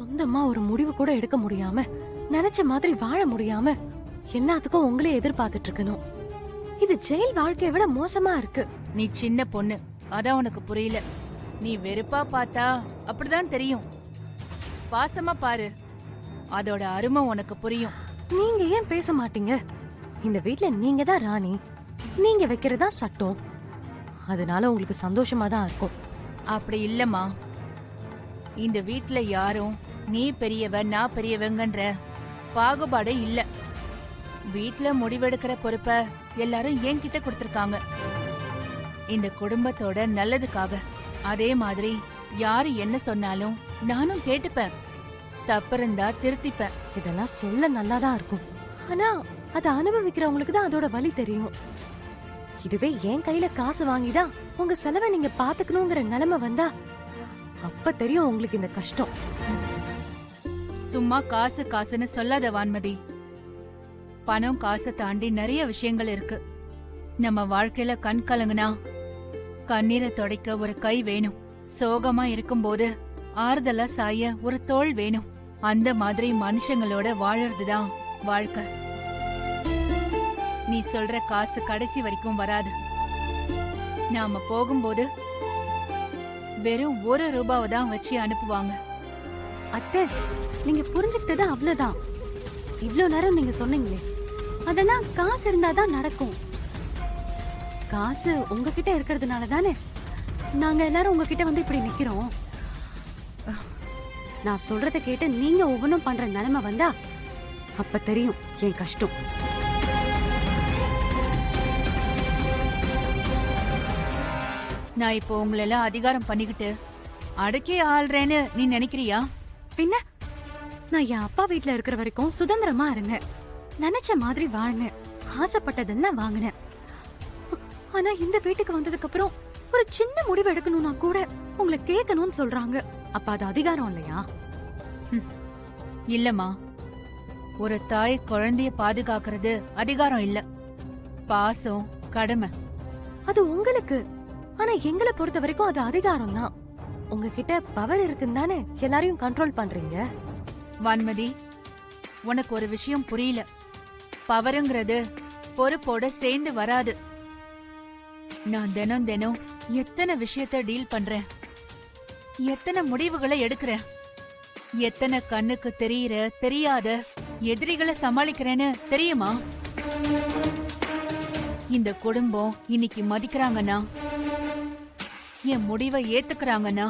சொந்தமா ஒரு முடிவு கூட எடுக்க முடியாம, நினைச்ச மாதிரி வாழ முடியாம, எல்லாத்துக்கும் உங்களே எதிர்பார்த்துட்டு இருக்கணும். இது ஜெயில் வாழ்க்கையை விட மோசமா இருக்கு. நீ சின்ன பொண்ணு, அதான் உனக்கு புரியல. நீ வெறுப்பா பார்த்தா அப்படிதான் தெரியும். பாசமா பாரு, அதோட அருமை உனக்கு புரியும். நீங்க ஏன் பேச மாட்டீங்க? இந்த வீட்ல நீங்க தான் ராணி, நீங்க வைக்கிறதா சட்டம். அதனால உங்களுக்கு சந்தோஷமா தான் இருக்கும். அப்படி இல்லம்மா, இந்த வீட்ல யாரும் நீ பெரியவ நான் பெரியவங்கன்ற பாகுபாடே இல்ல. வீட்ல முடிவெடுக்கிற பொறுப்ப எல்லாரும் என்கிட்ட கொடுத்திருக்காங்க, இந்த குடும்பத்தோட நல்லதுக்காக. அதே மாதிரி யாரு என்ன சொன்னாலும் நானும் கேட்டுப்பேன், தப்பு இருந்தா திருத்திப்பேன். இதெல்லாம் சொல்ல நல்லாதான் இருக்கும், ஆனா அதை அனுபவிக்கிறவங்களுக்கு தான் அதோட வலி தெரியும். இதுவே என் கையில காசு வாங்கிதான் உங்க செலவை நீங்க பாத்துக்கணுங்கிற நிலைமை வந்தா அப்ப தெரியும் உங்களுக்கு இந்த கஷ்டம். சும்மா காசு காசுன்னு சொல்லாத வான்மதி. பணம் காசை தாண்டி நிறைய விஷயங்கள் இருக்கு. நம்ம வாழ்க்கையில கண் கலங்குனா கண்ணீரை துடைக்க ஒரு கை வேணும். சோகமா இருக்கும்போது ஆறுதலா சாய ஒரு தோள் வேணும். அந்த மாதிரி மனுஷங்களோட வாழறதுதான் வாழ்க்கை. நீ சொல்ற காசு கடைசி வரைக்கும் வராது. நாம போகும்போது வெறும் 1 ரூபாவை தான் வச்சு அனுப்புவாங்க. அத்தை, நீங்க புரிஞ்சுக்கிட்டது அவ்வளவுதான். இவ்ளோ நேரம் நீங்க சொன்னீங்களே, அதெல்லாம் காசு இருந்தாதான் நடக்கும். காசு உங்ககிட்ட இருக்கிறதுனால தானே நாங்க எல்லாரும் உங்ககிட்ட வந்து இப்படி நிக்கிறோம். நான் சொல்றத கேட்டு நீங்க ஒவ்வொன்றும் பண்ற நிலைமை வந்தா அப்ப தெரியும் என் கஷ்டம். நான் இப்போ உங்களெல்லாம் அதிகாரம் பண்ணிக்கிட்டு அடக்கே ஆள்றேன்னு நீ நினைக்கிறியா? பின்ன நான் என் அப்பா வீட்ல இருக்கிற வரைக்கும் சுதந்திரமா இருந்தேன், நினைச்ச மாதிரி வாழ்ந்தேன், ஆசைப்பட்டதெல்லாம் வாங்கினேன். ஆனா இந்த வீட்டுக்கு வந்ததுக்கு அப்புறம் ஒரு சின்ன முடிவு எடுக்கணும்னா கூட உங்களை கேட்கணும்னு சொல்றாங்க. அப்ப அது அதிகாரம் இல்லையா? இல்லம்மா, ஒரு தாய் குழந்தைய பாதுகாக்கிறது அதிகாரம் இல்ல, பாசம், கடமை. அது உங்களுக்கு. ஆனா எங்களை பொறுத்த வரைக்கும் அது அதிகாரம் தான். உங்ககிட்ட பவர் இருக்குன்னு தானே எல்லாரையும் கண்ட்ரோல் பண்றீங்க. வான்மதி, உனக்கு ஒரு விஷயம் புரியல. பவருங்கிறது பொறுப்போட சேர்ந்து வராது. நான் தினம் தினம் எத்தனை விஷயத்த டீல் பண்றேன், எத்தனை முடிவுகளை எடுக்கிறேன், எத்தனை கண்ணுக்கு தெரியற தெரியாத எதிரிகளை சமாளிக்கிறேன்னு தெரியுமா? இந்த குடும்பம் இன்னைக்கு மதிக்கிறாங்கன்னா, என் முடிவை ஏத்துக்கிறாங்கன்னா